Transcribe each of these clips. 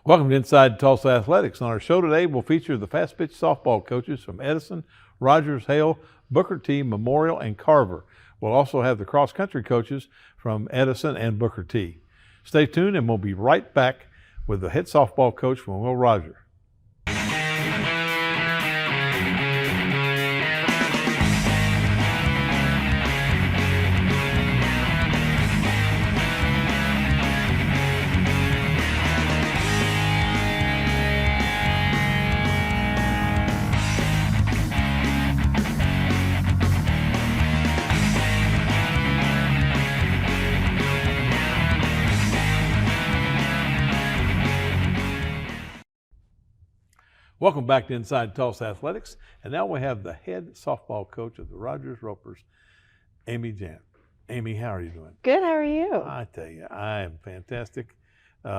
Welcome to Inside Tulsa Athletics. On our show today, we'll feature the fast pitch softball coaches from Edison, Rogers, Hale, Booker T, Memorial, and Carver. We'll also have the cross country coaches from Edison and Booker T. Stay tuned and we'll be right back with the head softball coach from Will Rogers. Welcome back to Inside Tulsa Athletics, and now we have the head softball coach of the Rogers Ropers, Amy Jahn. Amy, how are you doing? Good, how are you? I tell you, I am fantastic. You're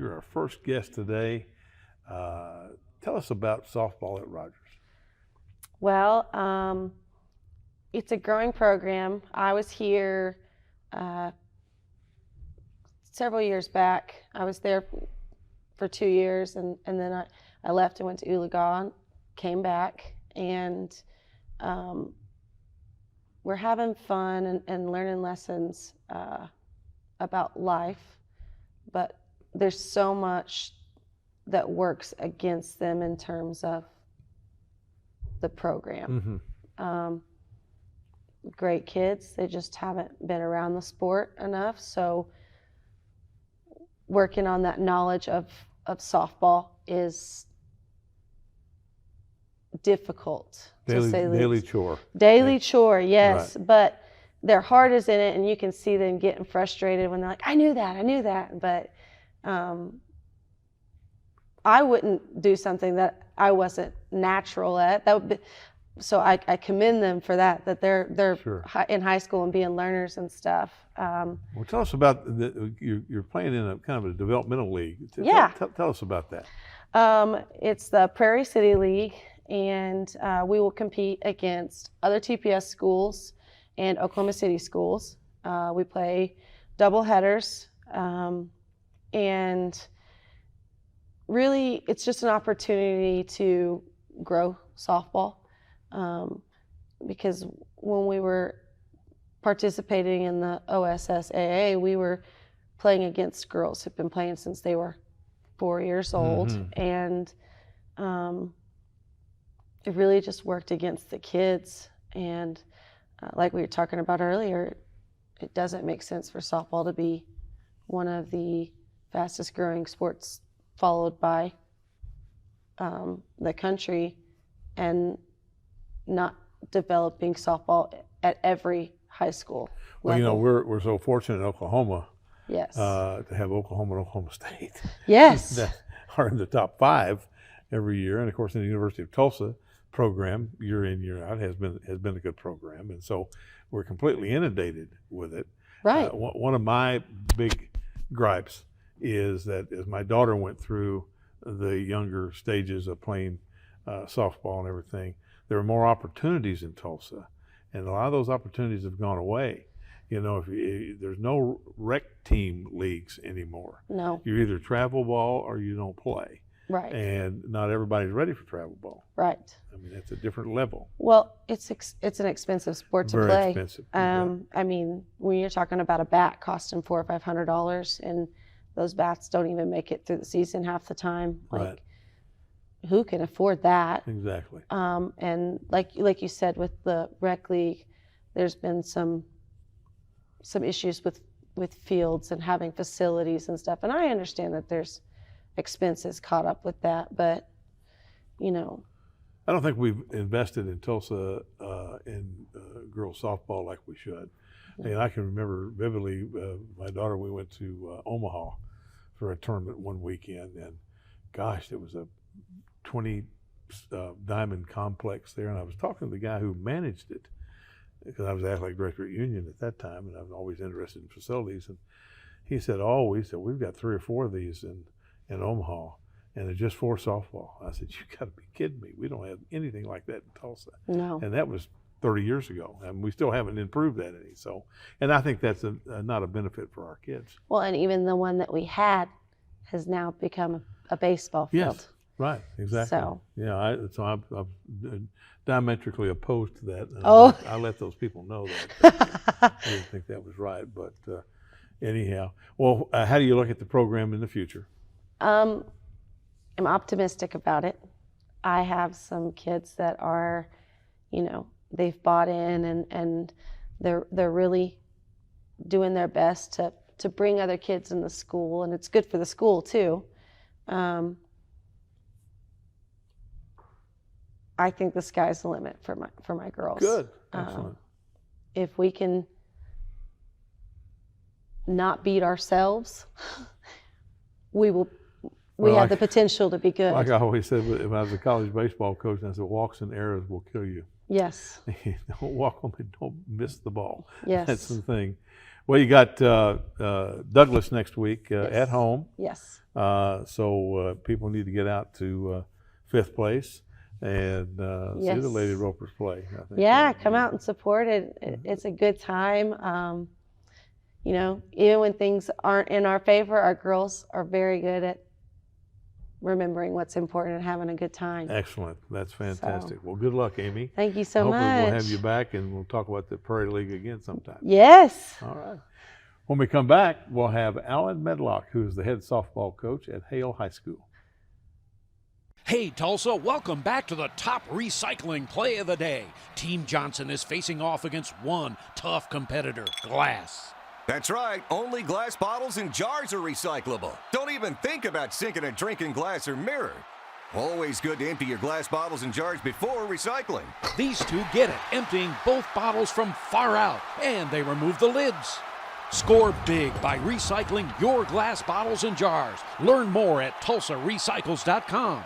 our first guest today. Tell us about softball at Rogers. Well, it's a growing program. I was here several years back. I was there for 2 years, and then I left and went to Ulaga, came back, and we're having fun and learning lessons about life, but there's so much that works against them in terms of the program. Great kids, they just haven't been around the sport enough, so working on that knowledge of softball is difficult, to say the least. Daily chore. Daily chore, yes. Right. But their heart is in it, and you can see them getting frustrated when they're like, I knew that. But I wouldn't do something that I wasn't natural at. That would be, so I commend them for that they're Sure. in high school and being learners and stuff. Well, tell us about you're playing in a kind of a developmental league. Yeah. Tell us about that. It's the Prairie City League, and we will compete against other TPS schools and Oklahoma City schools. We play double headers, and really it's just an opportunity to grow softball, because when we were participating in the OSSAA, we were playing against girls who've been playing since they were 4 years old, and it really just worked against the kids. And like we were talking about earlier, it doesn't make sense for softball to be one of the fastest growing sports, followed by the country, and not developing softball at every high school level. Well, you know, we're so fortunate in Oklahoma, yes, to have Oklahoma and Oklahoma State. Yes. That are in the top 5 every year, and of course, in the University of Tulsa program, year in, year out, has been a good program, and so we're completely inundated with it. Right. One of my big gripes is that as my daughter went through the younger stages of playing softball and everything, there are more opportunities in Tulsa, and a lot of those opportunities have gone away. You know, there's no rec team leagues anymore. No. You're either travel ball or you don't play. Right. And not everybody's ready for travel ball. Right. I mean, it's a different level. Well, it's an expensive sport to Very play. expensive. I mean, when you're talking about a bat costing $400 or $500, and those bats don't even make it through the season half the time. Like, Right. Who can afford that? Exactly. And like you said, with the rec league, there's been some issues with fields and having facilities and stuff. And I understand that there's expenses caught up with that, but you know. I don't think we've invested in Tulsa in girls softball like we should. And I can remember vividly, my daughter, we went to Omaha for a tournament one weekend, and gosh, there was a 20 diamond complex there, and I was talking to the guy who managed it, because I was athletic director at Union at that time, and I'm always interested in facilities. And he said, we've got 3 or 4 of these in Omaha, and they're just for softball. I said, you got to be kidding me. We don't have anything like that in Tulsa. No. And that was 30 years ago, and we still haven't improved that any. So, and I think that's not a benefit for our kids. Well, and even the one that we had has now become a baseball field. Yes, right, exactly. So. Yeah, I'm diametrically opposed to that. I let those people know that. I didn't think that was right, but anyhow. Well, how do you look at the program in the future? I'm optimistic about it. I have some kids that are, they've bought in and they're really doing their best to bring other kids in the school, and it's good for the school too. I think the sky's the limit for my girls. Good, excellent. If we can not beat ourselves, we have the potential to be good. Like I always said when I was a college baseball coach, I said, walks and errors will kill you. Yes. Don't walk them and don't miss the ball. Yes. That's the thing. Well, you got Douglas next week Yes. at home. Yes. So people need to get out to 5th place and see the Lady Ropers play. I think. Yeah, come out and support it. It's a good time. Even when things aren't in our favor, our girls are very good at remembering what's important and having a good time. Excellent. That's fantastic. Well, good luck, Amy. Thank you so much. Hopefully we'll have you back and we'll talk about the Prairie League again sometime. Yes. All right. When we come back, we'll have Alan Medlock, who's the head softball coach at Hale High School. Hey Tulsa, welcome back to the top recycling play of the day. Team Johnson is facing off against one tough competitor, glass. That's right, only glass bottles and jars are recyclable. Don't even think about sinking a drink in glass or mirror. Always good to empty your glass bottles and jars before recycling. These two get it, emptying both bottles from far out, and they remove the lids. Score big by recycling your glass bottles and jars. Learn more at TulsaRecycles.com.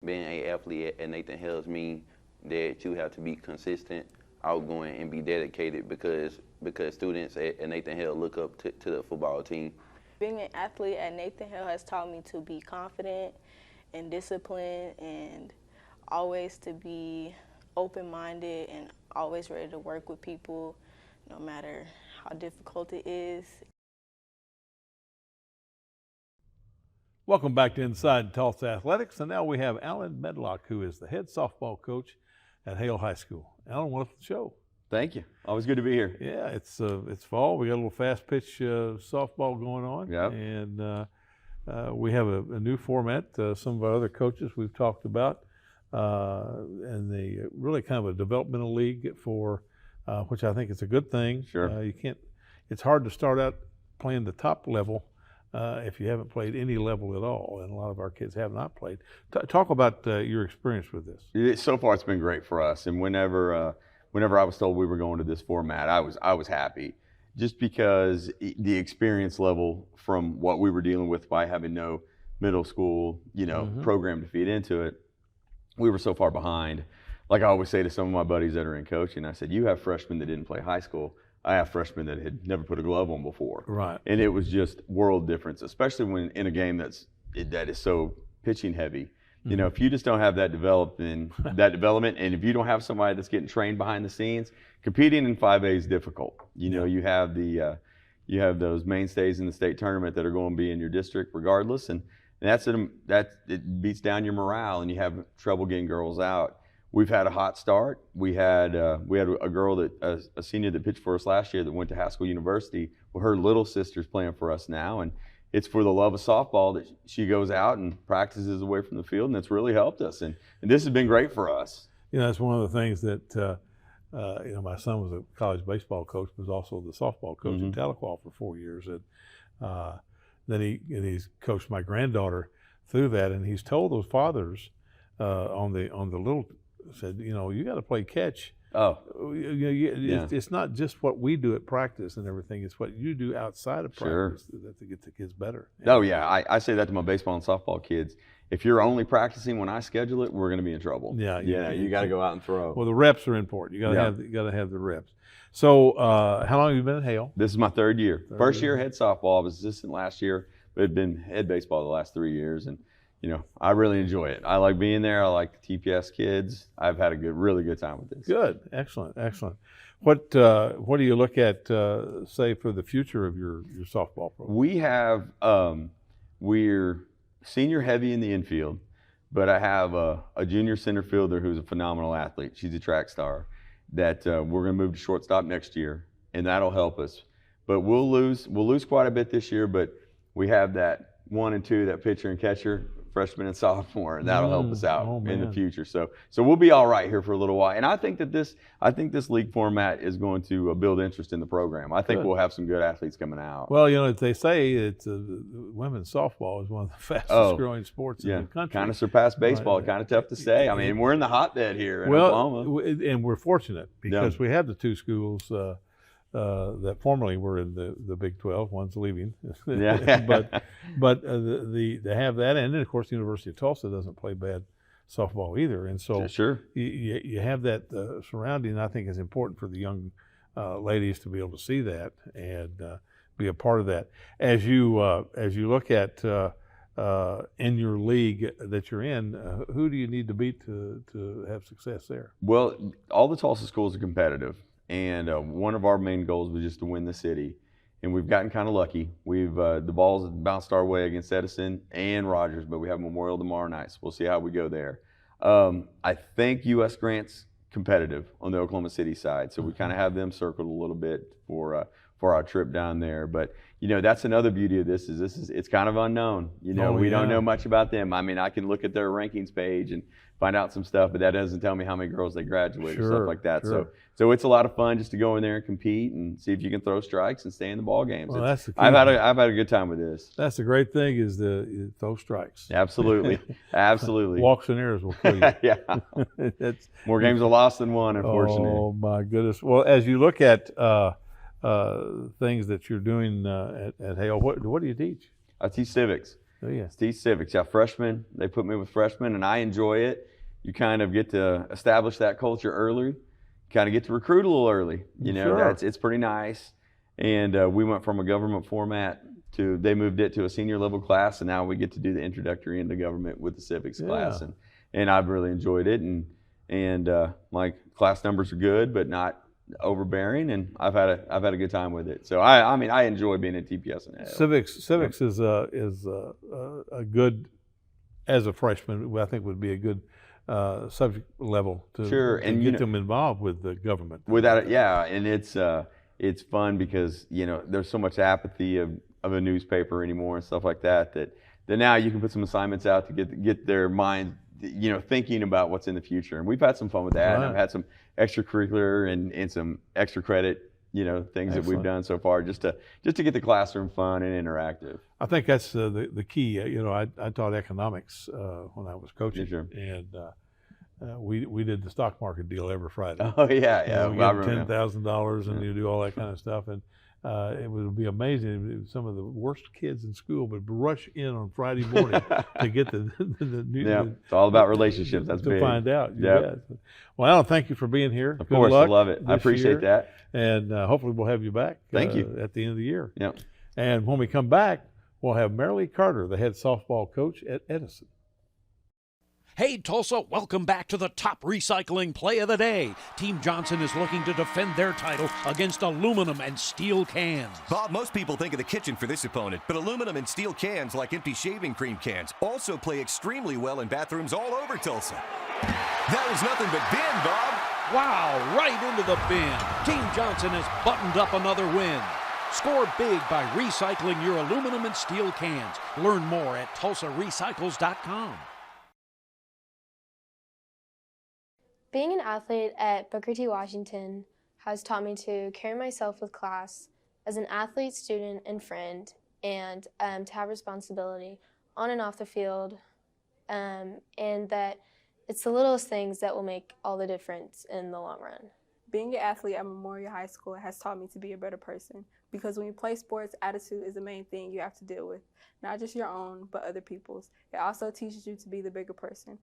Being an athlete at Nathan Hale's means that you have to be consistent, outgoing, and be dedicated because students at Nathan Hale look up to the football team. Being an athlete at Nathan Hale has taught me to be confident and disciplined and always to be open-minded and always ready to work with people no matter how difficult it is. Welcome back to Inside Tulsa Athletics, and now we have Alan Medlock, who is the head softball coach at Hale High School. Alan, welcome to the show. Thank you. Always good to be here. Yeah, it's fall. We got a little fast pitch softball going on. Yep. And we have a new format. Some of our other coaches we've talked about, and the really kind of a developmental league for which I think is a good thing. Sure. It's hard to start out playing the top level if you haven't played any level at all, and a lot of our kids have not played. Talk about your experience with this. So far, it's been great for us. And whenever I was told we were going to this format, I was happy, just because the experience level from what we were dealing with by having no middle school, program to feed into it, we were so far behind. Like I always say to some of my buddies that are in coaching, I said, you have freshmen that didn't play high school. I have freshmen that had never put a glove on before. Right. And it was just world difference, especially when in a game that is so pitching heavy. You know, if you just don't have that development, and if you don't have somebody that's getting trained behind the scenes, competing in 5A is difficult. You have those mainstays in the state tournament that are going to be in your district regardless, and it beats down your morale, and you have trouble getting girls out. We've had a hot start. We had a girl a senior that pitched for us last year that went to Haskell University. Well, her little sister's playing for us now, and it's for the love of softball that she goes out and practices away from the field, and it's really helped us. And this has been great for us. That's one of the things that my son was a college baseball coach, was also the softball coach in Tahlequah for 4 years, and then he's coached my granddaughter through that, and he's told those fathers on the little said, you got to play catch. Oh, it's not just what we do at practice and everything. It's what you do outside of practice that to get the kids better. Oh, yeah. I say that to my baseball and softball kids. If you're only practicing when I schedule it, we're going to be in trouble. Yeah. You got to go out and throw. Well, the reps are important. You got to have the reps. So, how long have you been at Hale? This is my third year. First year head softball. I was assistant last year, but had been head baseball the last 3 years, and I really enjoy it. I like being there. I like the TPS kids. I've had a really good time with this. Good, excellent. What do you look at, say, for the future of your softball program? We have we're senior heavy in the infield, but I have a junior center fielder who's a phenomenal athlete. She's a track star that we're going to move to shortstop next year, and that'll help us. But we'll lose quite a bit this year, but we have that 1 and 2, that pitcher and catcher, freshman and sophomore, and that'll help us out in the future. So we'll be all right here for a little while. And I think this league format is going to build interest in the program. I think we'll have some good athletes coming out. Well, you know, they say it's women's softball is one of the fastest growing sports in the country. Kind of surpassed baseball. Kind of tough to say. I mean, we're in the hotbed here in Oklahoma. And we're fortunate because we have the 2 schools that formerly were in the Big 12. One's leaving, but they have that, and then of course the University of Tulsa doesn't play bad softball either, and so you have that surrounding. I think is important for the young ladies to be able to see that and be a part of that. As you look at in your league that you're in, who do you need to beat to have success there? Well, all the Tulsa schools are competitive. And one of our main goals was just to win the city, and we've gotten kind of lucky. We've the balls bounced our way against Edison and Rogers, but we have Memorial tomorrow night, so we'll see how we go there. I think U.S. Grant's competitive on the Oklahoma City side, so we kind of have them circled a little bit for our trip down there. But you know, that's another beauty of this is it's kind of unknown. You know, we don't know much about them. I mean, I can look at their rankings page and find out some stuff, but that doesn't tell me how many girls they graduated or stuff like that. So it's a lot of fun just to go in there and compete and see if you can throw strikes and stay in the ball games. Well, that's the key. I've had a good time with this. That's the great thing is the throw strikes. Absolutely, absolutely. Walks and errors will kill you. Yeah, more games are lost than won, unfortunately. Oh my goodness. Well, as you look at things that you're doing at Hale, what do you teach? I teach civics. Oh yeah. I teach civics. Yeah, freshmen. They put me with freshmen, and I enjoy it. You kind of get to establish that culture early. Kind of get to recruit a little early. You know, it's pretty nice. And we went from a government format to they moved it to a senior level class, and now we get to do the introductory into government with the civics class, and I've really enjoyed it. And my class numbers are good, but not overbearing, and I've had a good time with it. So I mean I enjoy being at TPS and Hale. Civics is a good, as a freshman, I think would be a good subject level to and get them involved with the government. Without it, and it's fun because you know there's so much apathy of a newspaper anymore and stuff like that now you can put some assignments out to get their mind thinking about what's in the future, and we've had some fun with that. And I've had some extracurricular and some extra credit things that we've done so far just to get the classroom fun and interactive. I think that's the key. I taught economics when I was coaching, and we did the stock market deal every Friday. Oh yeah, we got $10,000 and you do all that kind of stuff, and it would be amazing. Some of the worst kids in school would rush in on Friday morning to get the new. Yeah, it's all about relationships. That's to big. Find out. Yeah. Well, Alan, thank you for being here. Of Good course, luck I love it. I appreciate that. And hopefully we'll have you back. Thank you. At the end of the year. Yep. And when we come back, we'll have Marlee Carter, the head softball coach at Edison. Hey Tulsa, welcome back to the top recycling play of the day. Team Johnson is looking to defend their title against aluminum and steel cans. Bob, most people think of the kitchen for this opponent, but aluminum and steel cans, like empty shaving cream cans, also play extremely well in bathrooms all over Tulsa. That was nothing but bin, Bob. Wow, right into the bin. Team Johnson has buttoned up another win. Score big by recycling your aluminum and steel cans. Learn more at TulsaRecycles.com. Being an athlete at Booker T. Washington has taught me to carry myself with class as an athlete, student, and friend, and to have responsibility on and off the field, and that it's the littlest things that will make all the difference in the long run. Being an athlete at Memorial High School has taught me to be a better person, because when you play sports, attitude is the main thing you have to deal with, not just your own, but other people's. It also teaches you to be the bigger person.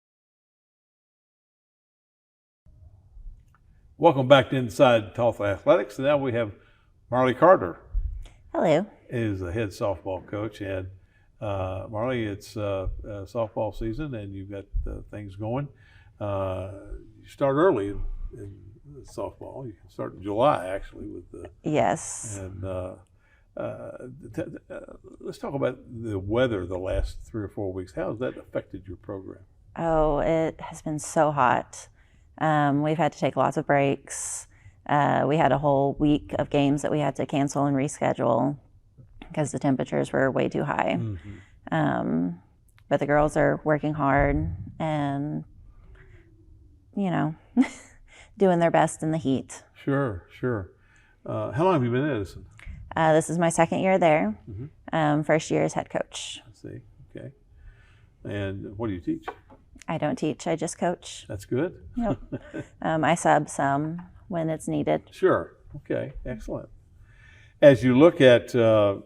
Welcome back to Inside Tulsa Athletics. Now we have Marlee Carter. Hello. Is the head softball coach. And Marlee, it's softball season and you've got things going. You start early in softball. You can start in July actually with the Yes. and let's talk about the weather the last 3 or 4 weeks. How has that affected your program? Oh, it has been so hot. We've had to take lots of breaks. We had a whole week of games that we had to cancel and reschedule because the temperatures were way too high. But the girls are working hard and, doing their best in the heat. Sure. How long have you been at Edison? This is my second year there. First year as head coach. I see. Okay. And what do you teach? I don't teach, I just coach. That's good. Yep. I sub some when it's needed. Sure. Okay. Excellent. As you look at the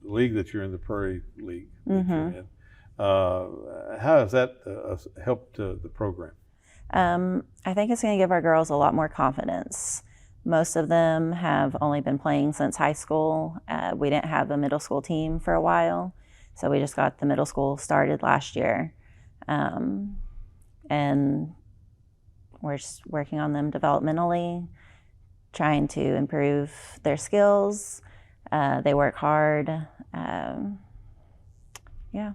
league that you're in, the Prairie League, that you're in, how has that helped the program? I think it's going to give our girls a lot more confidence. Most of them have only been playing since high school. We didn't have a middle school team for a while, so we just got the middle school started last year. And we're just working on them developmentally, trying to improve their skills. They work hard. Yeah.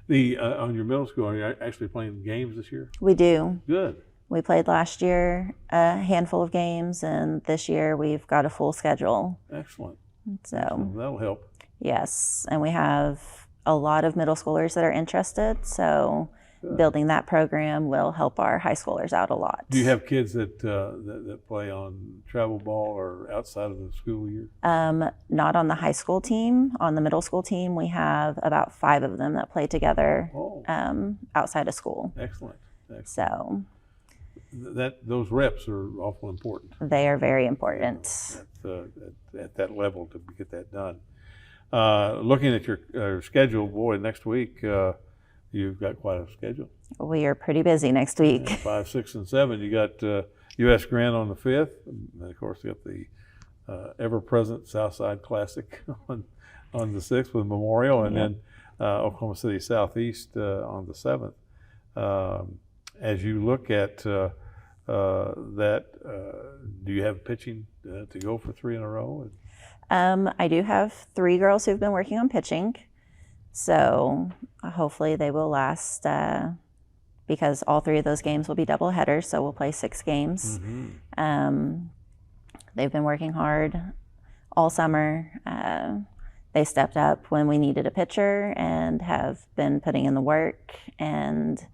On your middle school, are you actually playing games this year? We do. Good. We played last year a handful of games, and this year we've got a full schedule. Excellent. So that'll help. Yes, and we have a lot of middle schoolers that are interested, so building that program will help our high schoolers out a lot. Do you have kids that play on travel ball or outside of the school year? Not on the high school team. On the middle school team, we have about 5 of them that play together outside of school. Excellent. So those reps are awful important. They are very important. At that level to get that done. Looking at your schedule, boy, next week you've got quite a schedule. We are pretty busy next week. 5, 6, and 7. You got U.S. Grant on the 5th, and of course you got the ever-present Southside Classic on the 6th with Memorial, and then Oklahoma City Southeast on the 7th. As you look at that, do you have pitching to go for 3 in a row? I do have 3 girls who've been working on pitching, so hopefully they will last because all 3 of those games will be double headers, so we'll play 6 games. They've been working hard all summer. They stepped up when we needed a pitcher and have been putting in the work and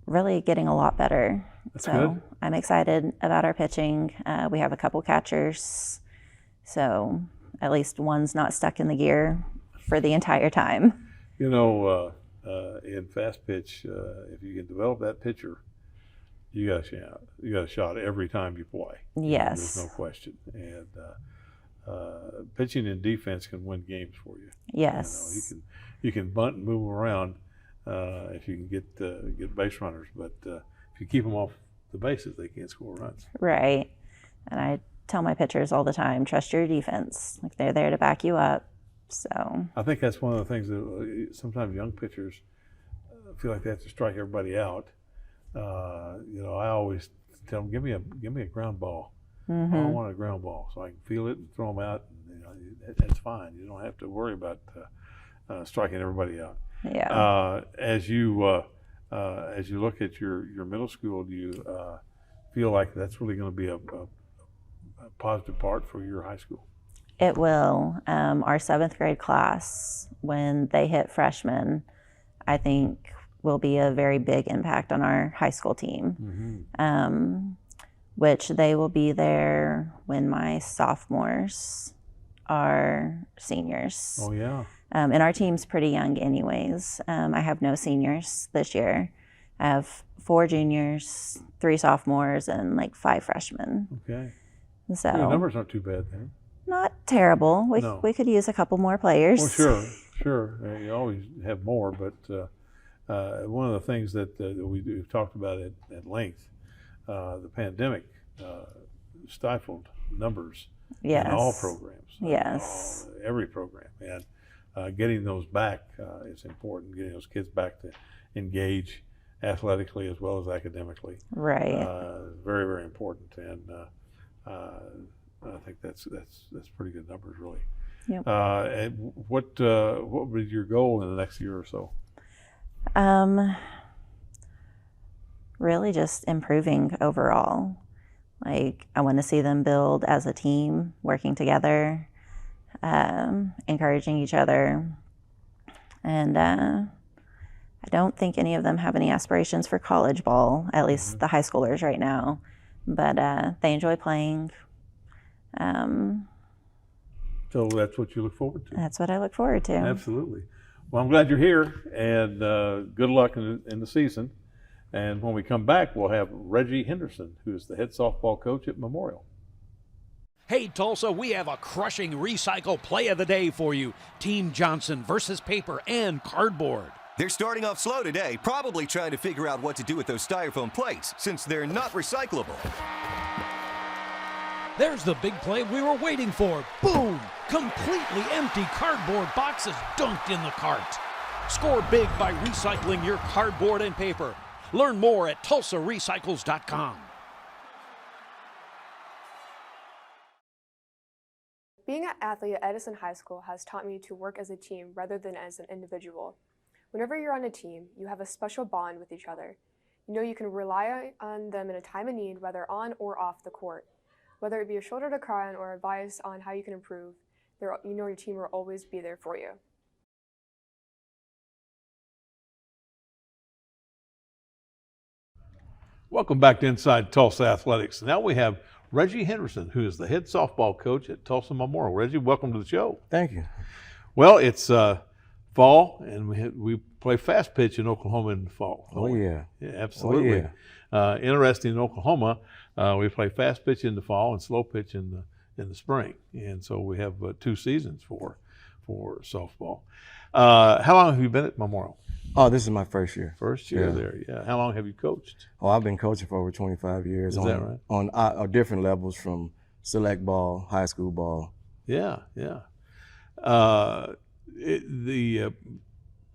really getting a lot better. That's so good. I'm excited about our pitching. We have a couple catchers, so at least one's not stuck in the gear for the entire time. In fast pitch, if you can develop that pitcher, you got a shot. You got a shot every time you play. Yes. There's no question. And pitching and defense can win games for you. Yes. You can bunt and move them around if you can get base runners, but if you keep them off the bases, they can't score runs. Right. And I tell my pitchers all the time, trust your defense. Like, they're there to back you up. So I think that's one of the things that sometimes young pitchers feel like they have to strike everybody out. I always tell them, give me a ground ball. I don't want a ground ball, so I can feel it and throw them out. And, that's fine. You don't have to worry about striking everybody out. Yeah. As you look at your middle school, do you feel like that's really going to be a positive part for your high school? It will. Our 7th grade class, when they hit freshmen, I think will be a very big impact on our high school team, which they will be there when my sophomores are seniors. Oh, yeah. And our team's pretty young anyways. I have no seniors this year. I have 4 juniors, 3 sophomores, and 5 freshmen. Okay. So the numbers aren't too bad then. Not terrible. No. We could use a couple more players. Well, sure. You always have more, but one of the things that we've talked about at length, the pandemic stifled numbers in all programs. Yes. Every program. And getting those back is important, getting those kids back to engage athletically as well as academically. Right. Very, very important, and I think that's pretty good numbers, really. Yep. And what was your goal in the next year or so? Really just improving overall. Like, I want to see them build as a team, working together, encouraging each other. And I don't think any of them have any aspirations for college ball, at least the high schoolers right now. But they enjoy playing. So that's what you look forward to? That's what I look forward to. Absolutely. Well, I'm glad you're here, and good luck in the season. And when we come back, we'll have Reggie Henderson, who is the head softball coach at Memorial. Hey, Tulsa, we have a crushing recycle play of the day for you. Team Johnson versus paper and cardboard. They're starting off slow today, probably trying to figure out what to do with those styrofoam plates, since they're not recyclable. There's the big play we were waiting for. Boom! Completely empty cardboard boxes dunked in the cart. Score big by recycling your cardboard and paper. Learn more at TulsaRecycles.com. Being an athlete at Edison High School has taught me to work as a team rather than as an individual. Whenever you're on a team, you have a special bond with each other. You know you can rely on them in a time of need, whether on or off the court. Whether it be a shoulder to cry on or advice on how you can improve, you know your team will always be there for you. Welcome back to Inside Tulsa Athletics. Now we have Reggie Henderson, who is the head softball coach at Tulsa Memorial. Reggie, welcome to the show. Thank you. Well, it's fall, and we play fast pitch in Oklahoma in the fall. Oh, yeah. Yeah, absolutely. Oh, yeah. Interesting, in Oklahoma, we play fast pitch in the fall and slow pitch in the spring. And so we have 2 seasons for softball. How long have you been at Memorial? Oh, this is my first year. First year there, yeah. How long have you coached? Oh, I've been coaching for over 25 years. Is that right? On different levels, from select ball, high school ball. Yeah, yeah.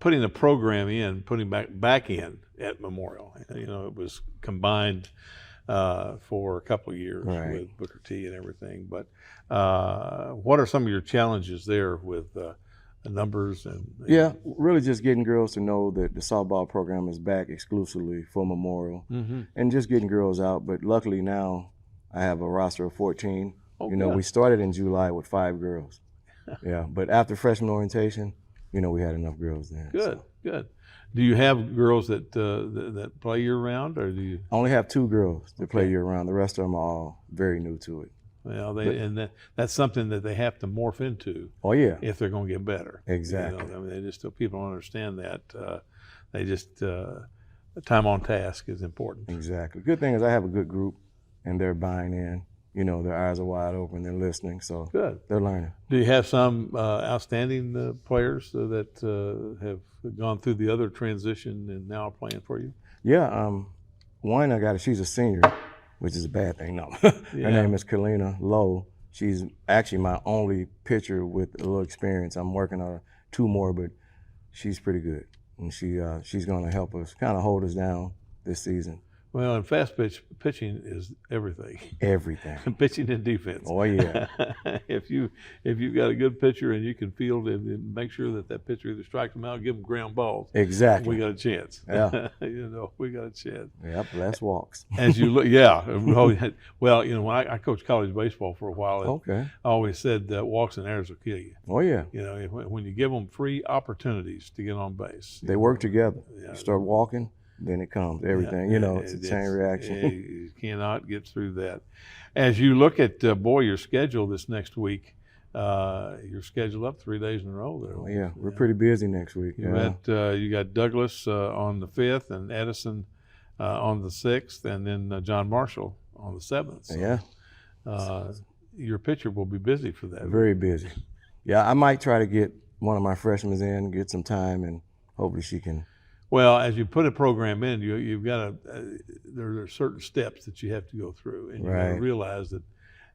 Putting the program in, putting back in at Memorial, it was combined for a couple of years with Booker T and everything. But what are some of your challenges there with the numbers and really just getting girls to know that the softball program is back exclusively for Memorial, and just getting girls out. But luckily now I have a roster of 14. We started in July with 5 girls. But after freshman orientation, we had enough girls there. Good. Do you have girls that play year round, or do you? I only have 2 girls that play year round. The rest of them are all very new to it. Well, that's something that they have to morph into. Oh, yeah. If they're going to get better. Exactly. People don't understand that. They just time on task is important. Exactly. Good thing is I have a good group, and they're buying in. Their eyes are wide open. They're listening. So good. They're learning. Do you have some outstanding players that have gone through the other transition and now are playing for you? Yeah. One she's a senior, which is a bad thing. No. Her name is Kalina Lowe. She's actually my only pitcher with a little experience. I'm working on 2 more, but she's pretty good. And she's going to help us, kind of hold us down this season. Well, and fast pitching is everything. Everything. Pitching and defense. Oh, yeah. If you've got a good pitcher and you can field and make sure that pitcher either strikes them out, give them ground balls. Exactly. We got a chance. Yeah. We got a chance. Yep, less walks. As you look, yeah. Well, when I coached college baseball for a while, I always said that walks and errors will kill you. Oh, yeah. When you give them free opportunities to get on base. They work together. You start walking, then it comes, everything, it's a chain reaction. You cannot get through that. As you look at, your schedule this next week, you're scheduled up 3 days in a row there. Oh, yeah, we're pretty busy next week. You got Douglas on the 5th and Edison on the 6th, and then John Marshall on the 7th. So, your pitcher will be busy for that. Very busy. Yeah, I might try to get one of my freshmen in, get some time, and hopefully she can. Well, as you put a program in, you've got to. There are certain steps that you have to go through, and you got to realize that,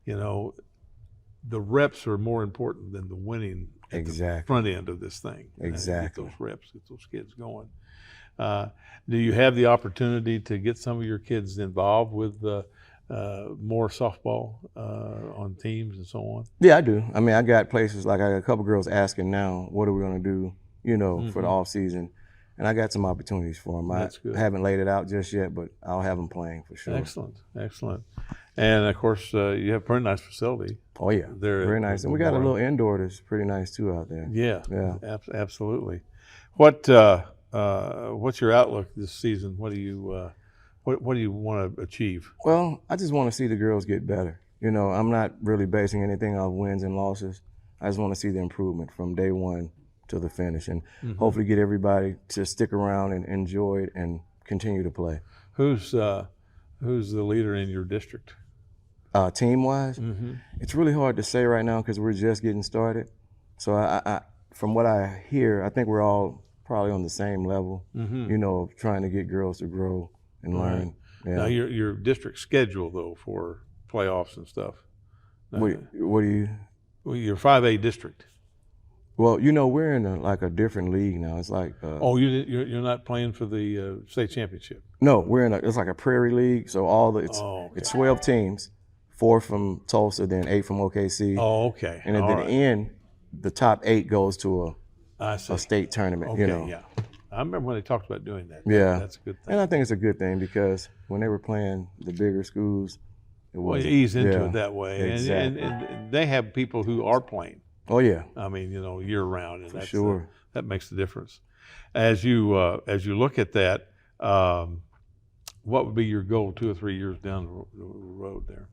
the reps are more important than the winning at the front end of this thing. Exactly. Get those reps, get those kids going. Do you have the opportunity to get some of your kids involved with more softball on teams and so on? Yeah, I do. I mean, I got places like I got a couple girls asking now, what are we going to do, you know, for the off season, and I got some opportunities for them. That's good. I haven't laid it out just yet, but I'll have them playing for sure. Excellent, excellent. And of course, you have a pretty nice facility. Oh yeah, very nice. And we got a little indoor that's pretty nice too out there. Yeah, yeah, absolutely. What's your outlook this season? What do you want to achieve? Well, I just want to see the girls get better. You know, I'm not really basing anything off wins and losses. I just want to see the improvement from day one to the finish, and hopefully get everybody to stick around and enjoy it and continue to play. Who's the leader in your district? Team-wise, it's really hard to say right now because we're just getting started. So I, from what I hear, I think we're all probably on the same level, you know, of trying to get girls to grow and learn. Yeah. Now, your district schedule, though, for playoffs and stuff. What do you? Well, your 5A district. Well, you know, we're in a different league now. It's like you're not playing for the state championship. No, we're in it's like a prairie league. So it's 12 teams, 4 from Tulsa, then 8 from OKC. Oh, okay. And at the end, the top 8 goes to a state tournament. Okay, you know. yeah. I remember when they talked about doing that. Yeah, that's a good thing. And I think it's a good thing because when they were playing the bigger schools, you ease into it that way, exactly. and they have people who are playing. Oh yeah. I mean, you know, year round, and that's sure. That makes the difference. As you look at that, what would be your goal 2 or 3 years down the road there?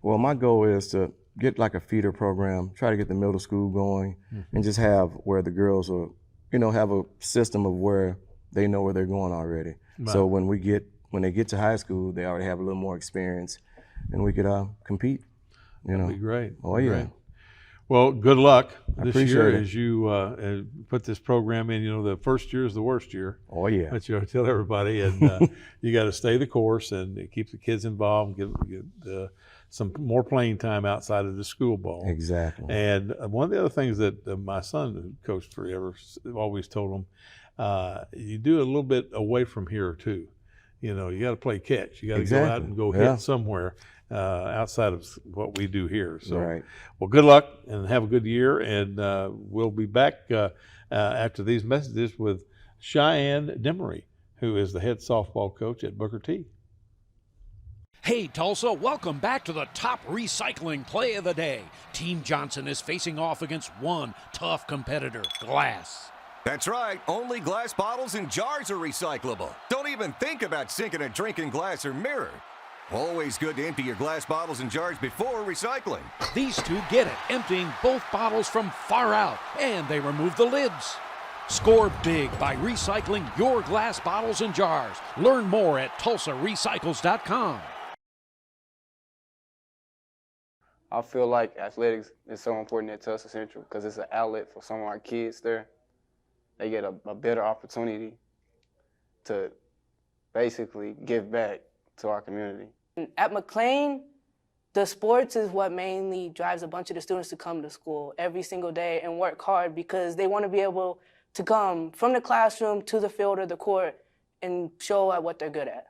Well, my goal is to get like a feeder program, try to get the middle school going, and just have where the girls are, you know, have a system of where they know where they're going already. Right. So when they get to high school, they already have a little more experience, and we could compete. You know, that'd be great. Oh yeah. Great. Well, good luck this year it. as you put this program in. You know, the first year is the worst year. Oh yeah. But you tell everybody, and you got to stay the course and keep the kids involved. Get some more playing time outside of the school ball. Exactly. And one of the other things that my son, who coached forever, always told him, you do a little bit away from here too. You know, you got to play catch. You got to go out and go hit somewhere outside of what we do here. So, well, good luck and have a good year. And we'll be back after these messages with Cheyenne Demaree, who is the head softball coach at Booker T. Hey Tulsa, welcome back to the top recycling play of the day. Team Johnson is facing off against one tough competitor, glass. That's right, only glass bottles and jars are recyclable. Don't even think about sinking a drink in glass or mirror. Always good to empty your glass bottles and jars before recycling. These two get it, emptying both bottles from far out, and they remove the lids. Score big by recycling your glass bottles and jars. Learn more at TulsaRecycles.com. I feel like athletics is so important at Tulsa Central because it's an outlet for some of our kids there. They get a better opportunity to basically give back to our community. At McLean, the sports is what mainly drives a bunch of the students to come to school every single day and work hard because they want to be able to come from the classroom to the field or the court and show at what they're good at.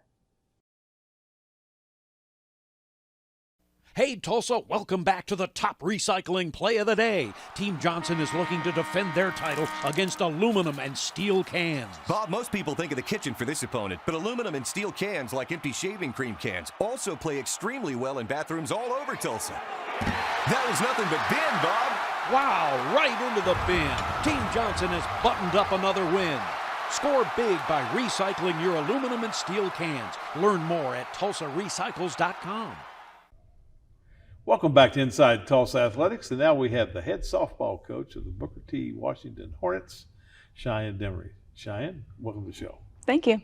Hey Tulsa, welcome back to the top recycling play of the day. Team Johnson is looking to defend their title against aluminum and steel cans. Bob, most people think of the kitchen for this opponent, but aluminum and steel cans, like empty shaving cream cans, also play extremely well in bathrooms all over Tulsa. That was nothing but bin, Bob. Wow, right into the bin. Team Johnson has buttoned up another win. Score big by recycling your aluminum and steel cans. Learn more at TulsaRecycles.com. Welcome back to Inside Tulsa Athletics, and now we have the head softball coach of the Booker T. Washington Hornets, Cheyenne Demaree. Cheyenne, welcome to the show. Thank you.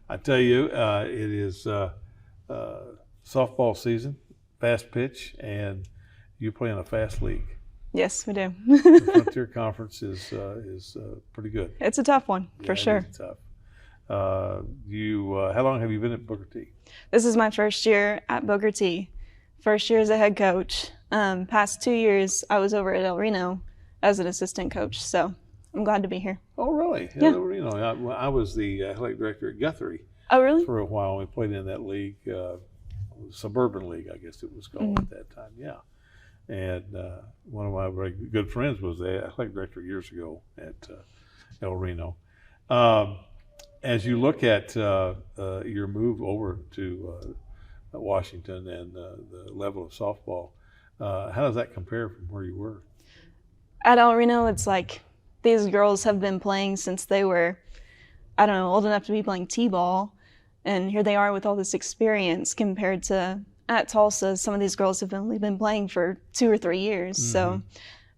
I tell you, it is softball season, fast pitch, and you play in a fast league. Yes, we do. The Frontier Conference is pretty good. It's a tough one, for sure. It's tough. How long have you been at Booker T? This is my first year at Booker T. First year as a head coach. Past 2 years, I was over at El Reno as an assistant coach. So I'm glad to be here. Oh, really? Yeah. You know, I was the athletic director at Guthrie. Oh, really? For a while. We played in that league, suburban league, I guess it was called at that time. Yeah. And one of my very good friends was the athletic director years ago at El Reno. As you look at your move over to Washington and the level of softball, how does that compare from where you were? At El Reno, it's like these girls have been playing since they were, I don't know, old enough to be playing t-ball. And here they are with all this experience compared to at Tulsa. Some of these girls have only been playing for 2 or 3 years. Mm-hmm. So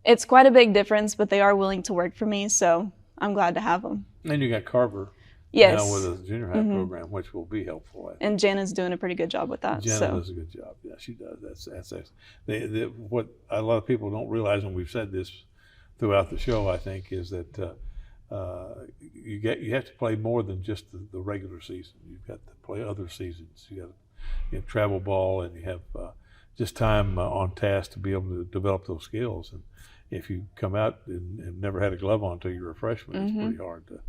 it's quite a big difference, but they are willing to work for me. So I'm glad to have them. And you got Carver. Yes. Now with a junior high program, which will be helpful. And Janna's doing a pretty good job with that. Janna does a good job. Yeah, she does. That's excellent. What a lot of people don't realize, and we've said this throughout the show, I think, is that you have to play more than just the regular season. You've got to play other seasons. You have travel ball, and you have just time on task to be able to develop those skills. And if you come out and have never had a glove on until you're a freshman, it's pretty hard to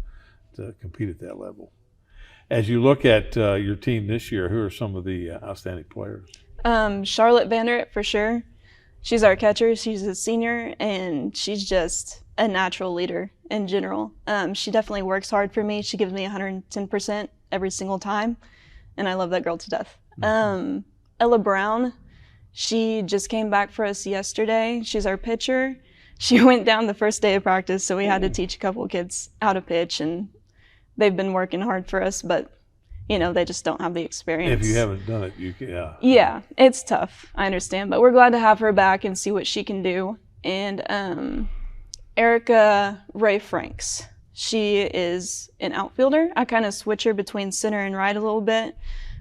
compete at that level. As you look at your team this year, who are some of the outstanding players? Charlotte Vanderett, for sure. She's our catcher. She's a senior, and she's just a natural leader in general. She definitely works hard for me. She gives me 110% every single time, and I love that girl to death. Ella Brown, she just came back for us yesterday. She's our pitcher. She went down the first day of practice, so we had to teach a couple of kids how to pitch, and they've been working hard for us, but you know, they just don't have the experience. If you haven't done it, yeah. Yeah, it's tough. I understand, but we're glad to have her back and see what she can do. And Erica Ray Franks, she is an outfielder. I kind of switch her between center and right a little bit,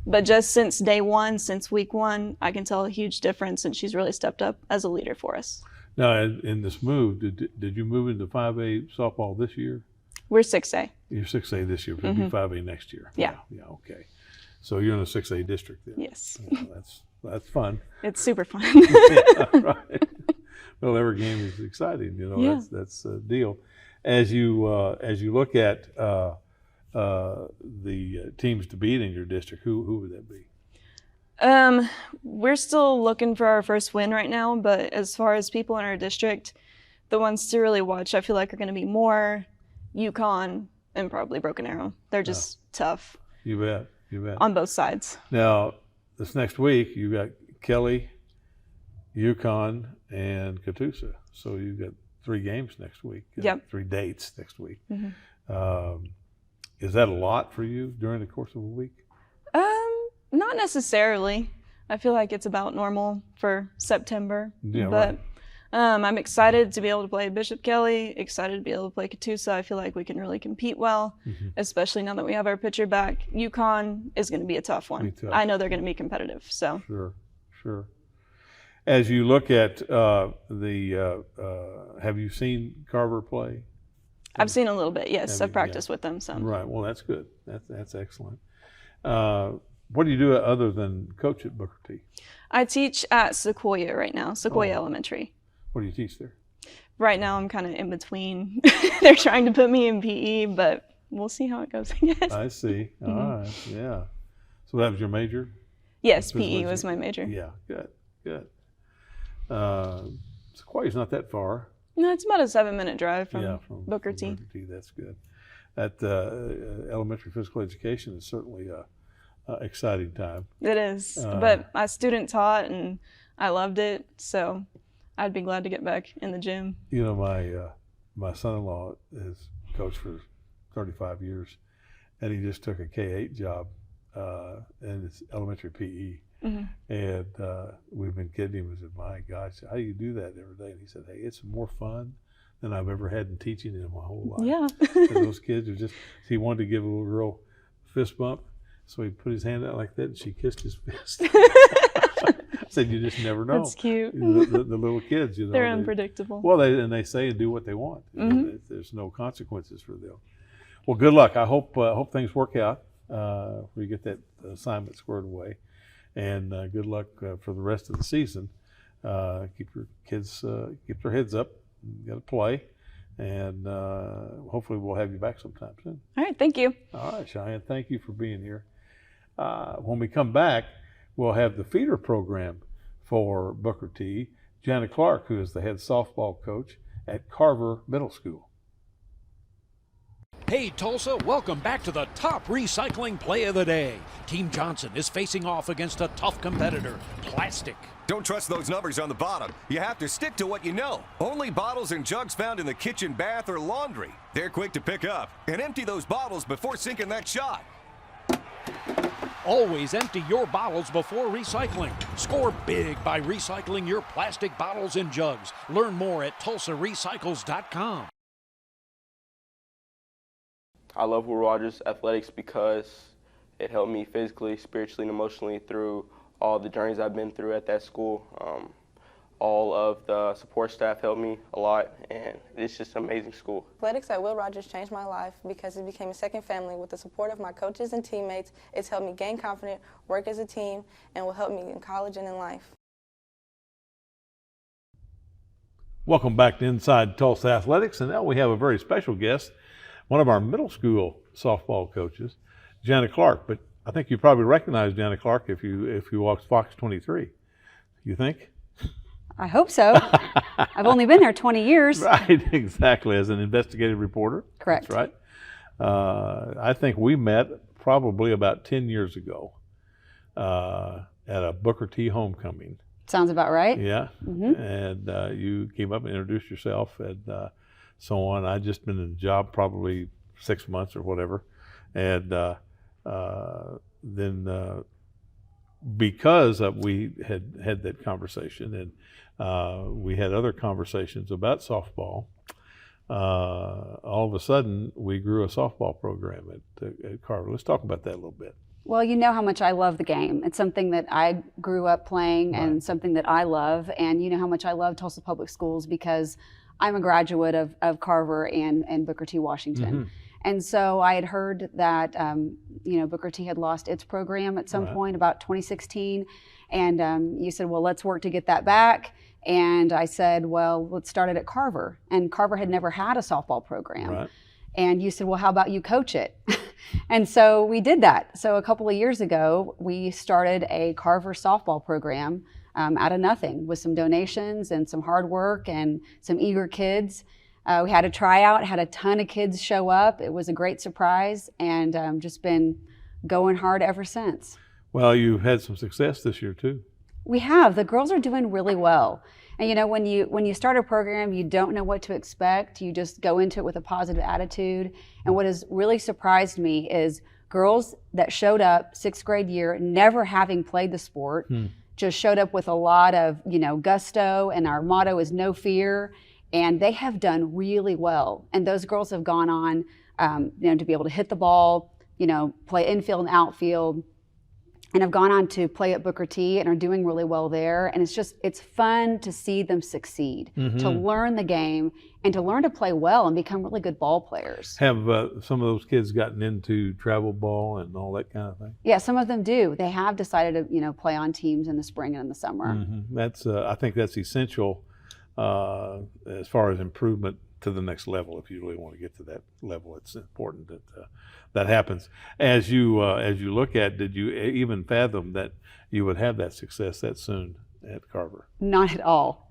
but just since day one, since week one, I can tell a huge difference, and she's really stepped up as a leader for us. Now, in this move, did you move into 5A softball this year? We're 6A. You're 6A this year, but it'll be 5A next year. Yeah. Yeah, okay. So you're in a 6A district then? Yes. That's fun. It's super fun. Yeah, right. Well, every game is exciting, you know, yeah. That's a deal. As you look at the teams to beat in your district, who would that be? We're still looking for our first win right now, but as far as people in our district, the ones to really watch, I feel like are going to be Moore, UConn, and probably Broken Arrow. They're just tough. You bet. On both sides. Now, this next week, you got Kelly, UConn, and Catoosa. So you've got 3 games next week. Yep. 3 dates next week. Is that a lot for you during the course of a week? Not necessarily. I feel like it's about normal for September. Yeah, but right. I'm excited to be able to play Bishop Kelly, excited to be able to play Catoosa. I feel like we can really compete well, especially now that we have our pitcher back. UConn is going to be a tough one. I know they're going to be competitive. So Sure. As you look at have you seen Carver play? I've seen a little bit, yes. I've practiced with them some. Right, well, that's good. That's excellent. What do you do other than coach at Booker T? I teach at Sequoia right now, Sequoia Elementary. What do you teach there? Right now I'm kind of in between. They're trying to put me in PE, but we'll see how it goes, I guess. I see. All right, yeah. So that was your major? Yes, PE was my major. Yeah, good. Sequoia's not that far. No, it's about a 7-minute drive from Booker T. Booker T, that's good. At elementary physical education is certainly a exciting time. It is, but I student taught and I loved it, so I'd be glad to get back in the gym. You know, my son-in-law has coached for 35 years, and he just took a K-8 job, and it's elementary PE. And we've been kidding him. I said, my gosh, how do you do that every day? And he said, hey, it's more fun than I've ever had in teaching in my whole life. Yeah. Those kids are just, he wanted to give a little girl a fist bump, so he put his hand out like that, and she kissed his fist. I said, you just never know. That's cute. The little kids, you know. They're unpredictable. Well, they say and do what they want. There's no consequences for them. Well, good luck. I hope things work out. We get that assignment squared away. And good luck for the rest of the season. Keep your kids, keep their heads up. You got to play, And hopefully we'll have you back sometime soon. All right, thank you. All right, Cheyenne, thank you for being here. When we come back, we'll have the feeder program for Booker T, Janna Clark, who is the head softball coach at Carver Middle School. Hey Tulsa, welcome back to the top recycling play of the day. Team Johnson is facing off against a tough competitor, plastic. Don't trust those numbers on the bottom. You have to stick to what you know. Only bottles and jugs found in the kitchen, bath, or laundry. They're quick to pick up. And empty those bottles before sinking that shot. Always empty your bottles before recycling. Score big by recycling your plastic bottles and jugs. Learn more at TulsaRecycles.com. I love Will Rogers Athletics because it helped me physically, spiritually, and emotionally through all the journeys I've been through at that school. All of the support staff helped me a lot, and it's just an amazing school. Athletics at Will Rogers changed my life because it became a second family. With the support of my coaches and teammates, it's helped me gain confidence, work as a team, and will help me in college and in life. Welcome back to Inside Tulsa Athletics, and now we have a very special guest, one of our middle school softball coaches, Janna Clark. But I think you probably recognize Janna Clark if you watch Fox 23. You think? I hope so. I've only been there 20 years. Right, exactly, as an investigative reporter. Correct. That's right. I think we met probably about 10 years ago at a Booker T homecoming. Sounds about right. Yeah. Mm-hmm. And you came up and introduced yourself and so on. I'd just been in the job probably 6 months or whatever. And then because we had that conversation and we had other conversations about softball, all of a sudden we grew a softball program at Carver. Let's talk about that a little bit. Well, you know how much I love the game. It's something that I grew up playing and something that I love. And you know how much I love Tulsa Public Schools because I'm a graduate of Carver and Booker T. Washington. Mm-hmm. And so I had heard that Booker T had lost its program at some point about 2016. And you said, well, let's work to get that back. And I said, well, let's start it at Carver. And Carver had never had a softball program. Right. And you said, well, how about you coach it? And so we did that. So a couple of years ago, we started a Carver softball program out of nothing with some donations and some hard work and some eager kids. We had a tryout, had a ton of kids show up. It was a great surprise and just been going hard ever since. Well, you've had some success this year too. We have. The girls are doing really well. And you know, when you start a program, you don't know what to expect. You just go into it with a positive attitude. And what has really surprised me is girls that showed up 6th grade year, never having played the sport, just showed up with a lot of, gusto, and our motto is no fear. And they have done really well. And those girls have gone on, to be able to hit the ball, play infield and outfield, and have gone on to play at Booker T and are doing really well there. And it's fun to see them succeed, to learn the game and to learn to play well and become really good ball players. Have some of those kids gotten into travel ball and all that kind of thing? Yeah, some of them do. They have decided to, play on teams in the spring and in the summer. Mm-hmm. That's I think that's essential as far as improvement to the next level. If you really want to get to that level, it's important that that happens. As you look at, did you even fathom that you would have that success that soon at Carver? Not at all.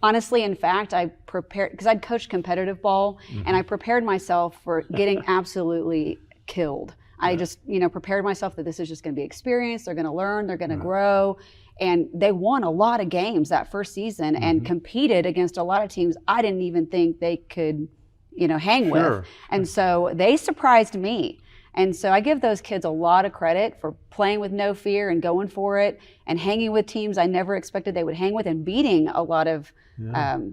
Honestly, in fact, I prepared, because I'd coached competitive ball, and I prepared myself for getting absolutely killed. I just, prepared myself that this is just going to be experience. They're going to learn, they're going to grow. And they won a lot of games that first season and competed against a lot of teams I didn't even think they could, hang with. And so they surprised me. And so I give those kids a lot of credit for playing with no fear and going for it and hanging with teams I never expected they would hang with and beating a lot of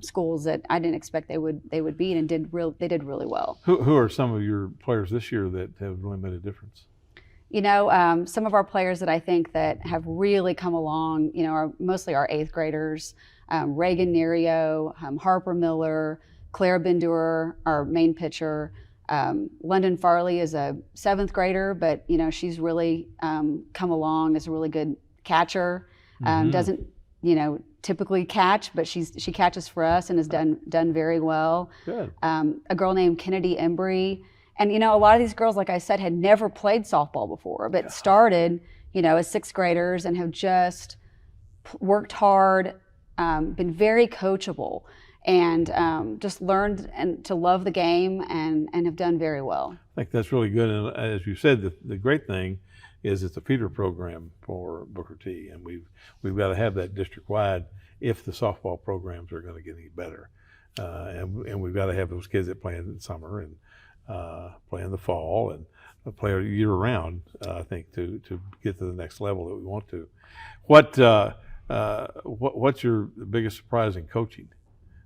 schools that I didn't expect they would beat and they did really well. Who are some of your players this year that have really made a difference? Some of our players that I think that have really come along, are mostly our 8th graders, Reagan Nerio, Harper Miller, Clara Bendur, our main pitcher. London Farley is a 7th grader, but she's really come along as a really good catcher. Doesn't typically catch, but she catches for us and has done very well. Good. A girl named Kennedy Embry. And, you know, a lot of these girls, like I said, had never played softball before, but started, you know, as sixth graders and have just worked hard, been very coachable, and just learned to love the game and have done very well. I think that's really good. And as you said, the great thing is it's a feeder program for Booker T, and we've got to have that district-wide if the softball programs are going to get any better. And we've got to have those kids that play in the summer and play in the fall and play year-round, I think, to get to the next level that we want to. What's your biggest surprise in coaching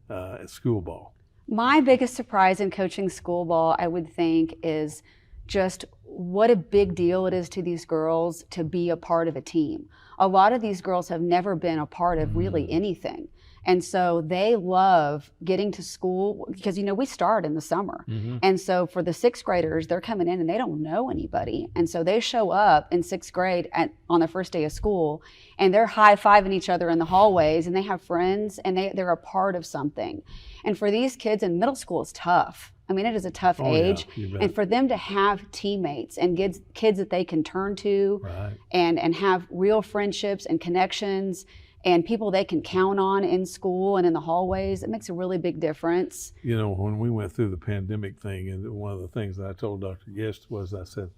at school ball? My biggest surprise in coaching school ball, I would think, is just what a big deal it is to these girls to be a part of a team. A lot of these girls have never been a part of really anything. And so they love getting to school because, you know, we start in the summer. And so for the sixth graders, they're coming in and they don't know anybody. And so they show up in sixth grade on the first day of school and they're high-fiving each other in the hallways and they have friends and they're a part of something. And for these kids in middle school, it's tough. I mean, it is a tough age. And for them to have teammates and kids that they can turn to and have real friendships and connections and people they can count on in school and in the hallways, it makes a really big difference. You know, when we went through the pandemic thing, and one of the things that I told Dr. Guest was, I said,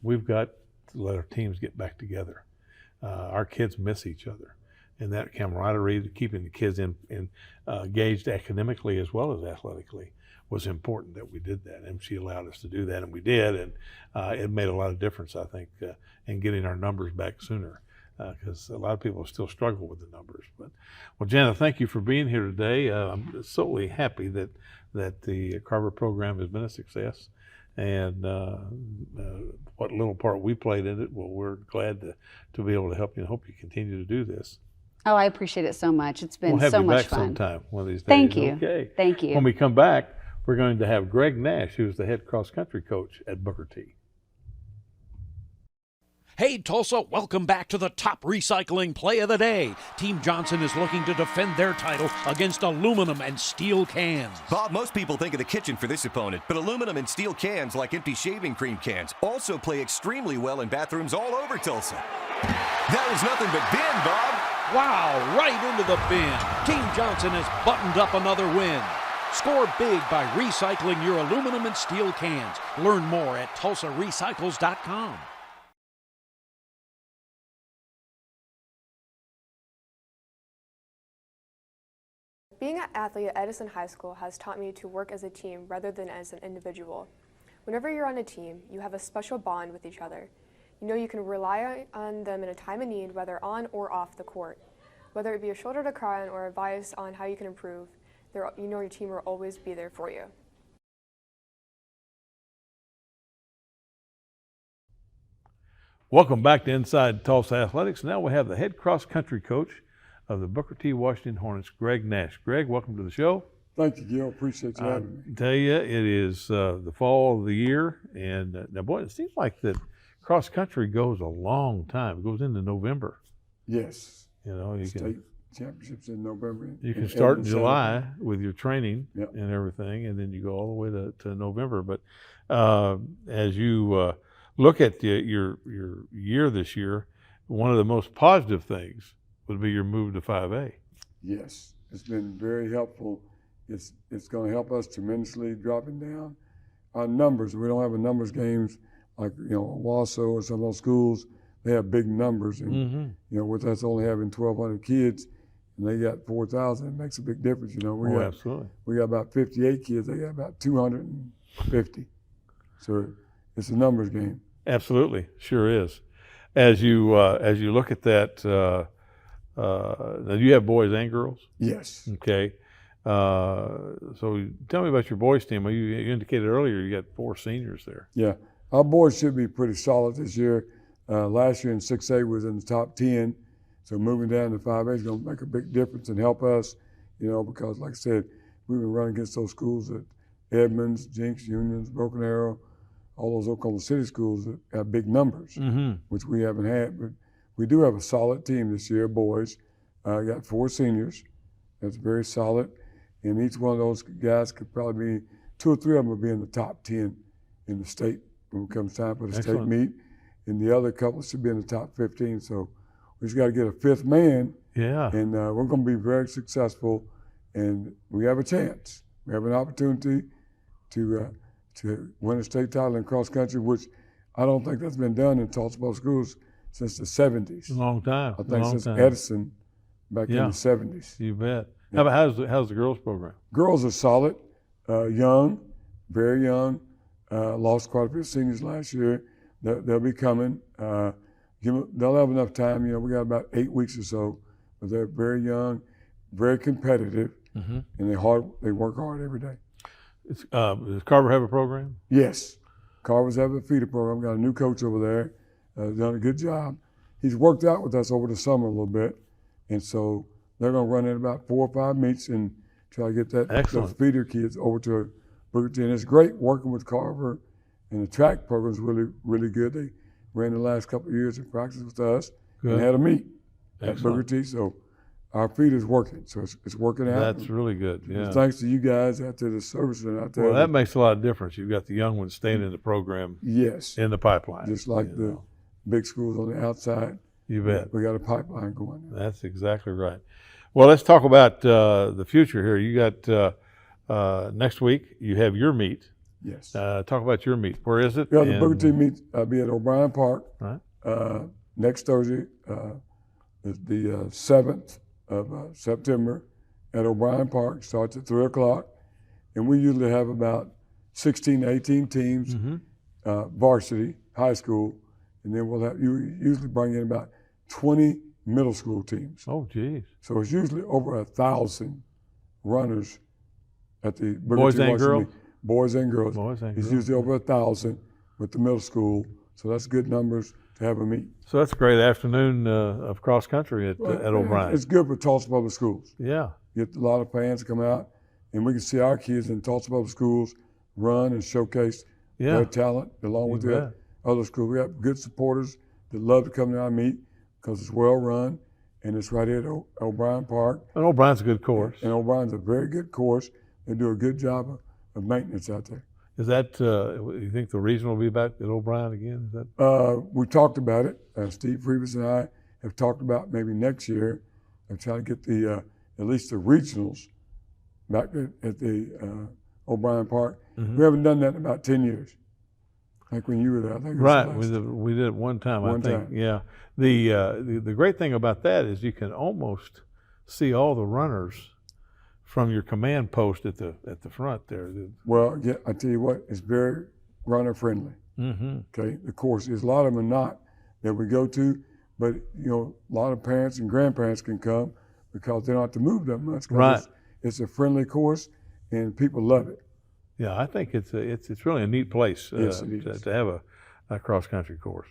we've got to let our teams get back together. Our kids miss each other. And that camaraderie, keeping the kids engaged academically as well as athletically, was important that we did that. And she allowed us to do that, and we did. And it made a lot of difference, I think, in getting our numbers back sooner. Because a lot of people still struggle with the numbers. But, well, Janna, thank you for being here today. I'm solely happy that the Carver program has been a success, and what little part we played in it, well, we're glad to be able to help you, and hope you continue to do this. Oh, I appreciate it so much. It's been we'll have so you much back fun. Sometime one of these days. Thank you. Okay. Thank you. When we come back, we're going to have Greg Nash, who's the head cross-country coach at Booker T. Hey, Tulsa, welcome back to the top recycling play of the day. Team Johnson is looking to defend their title against aluminum and steel cans. Bob, most people think of the kitchen for this opponent, but aluminum and steel cans, like empty shaving cream cans, also play extremely well in bathrooms all over Tulsa. That was nothing but bin, Bob. Wow, right into the bin. Team Johnson has buttoned up another win. Score big by recycling your aluminum and steel cans. Learn more at TulsaRecycles.com. Being an athlete at Edison High School has taught me to work as a team rather than as an individual. Whenever you're on a team, you have a special bond with each other. You know you can rely on them in a time of need, whether on or off the court. Whether it be a shoulder to cry on or advice on how you can improve, you know your team will always be there for you. Welcome back to Inside Tulsa Athletics. Now we have the head cross-country coach of the Booker T. Washington Hornets, Greg Nash. Greg, welcome to the show. Thank you, Gil. Appreciate you having me. I tell you, it is the fall of the year, and now, boy, it seems like that cross-country goes a long time. It goes into November. Yes. You know, you State championships in November. You can start in July with your training and everything, and then you go all the way to November. But as you look at your year this year, one of the most positive things would be your move to 5A. Yes, it's been very helpful. It's going to help us tremendously dropping down our numbers. We don't have a numbers games like, you know, Wausau or some of those schools. They have big numbers, and you know, with us only having 1,200 kids, and they got 4,000, it makes a big difference. You know, absolutely. We got about 58 kids. They got about 250. So it's a numbers game. Absolutely, sure is. As you look at that. Now, do you have boys and girls? Yes. Okay. So tell me about your boys team. You indicated earlier you got 4 seniors there. Yeah. Our boys should be pretty solid this year. Last year in 6A was in the top 10. So moving down to 5A is going to make a big difference and help us, you know, because like I said, we've been running against those schools at Edmonds, Jenks, Unions, Broken Arrow, all those Oklahoma City schools that have big numbers, which we haven't had. But we do have a solid team this year, boys. I got 4 seniors. That's very solid. And each one of those guys could probably be, 2 or 3 of them will be in the top 10 in the state when it comes time for the state meet. And the other couple should be in the top 15. So we just got to get a 5th man. Yeah. And we're going to be very successful. And we have a chance. We have an opportunity to win a state title in cross country, which I don't think that's been done in Tulsa Public Schools since the 70s. A long time. I think since Edison back in the 70s. You bet. How about how's the girls program? Girls are solid, young, very young. Lost quite a few seniors last year. They'll be coming. They'll have enough time. You know, we got about 8 weeks or so, but they're very young, very competitive, and they work hard every day. Does Carver have a program? Yes. Carver's have a feeder program. Got a new coach over there. Done a good job. He's worked out with us over the summer a little bit, and so they're going to run in about 4 or 5 meets and try to get those feeder kids over to Booker T. And it's great working with Carver, and the track program's really, really good. They ran the last couple of years of practice with us and had a meet at Booker T. So our feeder's working, so it's working out. That's really good. Yeah. Thanks to you guys out there, the service out there. Well, that makes a lot of difference. You've got the young ones staying in the program. Yes. In the pipeline. Just like the big schools on the outside. You bet. We got a pipeline going. That's exactly right. Well, let's talk about the future here. You got next week. You have your meet. Yes. Talk about your meet. Where is it? Yeah, the Booker T meet be at O'Brien Park next Thursday, the 7th of September at O'Brien Park. Starts at 3 o'clock, and we usually have about 16 to 18 teams, varsity, high school, and then we'll have you usually bring in about 20 middle school teams. Oh, geez. So it's usually over 1,000 runners at the Booker Boys T. and Washington girls? meet. Boys and girls. Boys and it's girls. usually over 1,000 with the middle school. So that's good numbers to have a meet. So that's a great afternoon of cross country at O'Brien. It's good for Tulsa Public Schools. Yeah. Get a lot of fans to come out, and we can see our kids in Tulsa Public Schools run and showcase their talent along with the other schools. We have good supporters that love to come to our meet because it's well run, and it's right here at O'Brien Park. And O'Brien's a good course. And O'Brien's a very good course. They do a good job of maintenance out there. Is that, you think the region will be back at O'Brien again? Is that? We talked about it. Steve Freevis and I have talked about maybe next year of trying to get the at least the regionals back at the O'Brien Park. We haven't done that in about 10 years. Like when you were there, I think. Right, we did it one time, I think. Yeah. The great thing about that is you can almost see all the runners from your command post at the front there. Well, yeah, I tell you what, it's very runner friendly. Okay, the course is a lot of them are not that we go to, but you know, a lot of parents and grandparents can come because they don't have to move that much. Right. It's a friendly course, and people love it. Yeah, I think it's really a neat place Yes, to have a cross country course.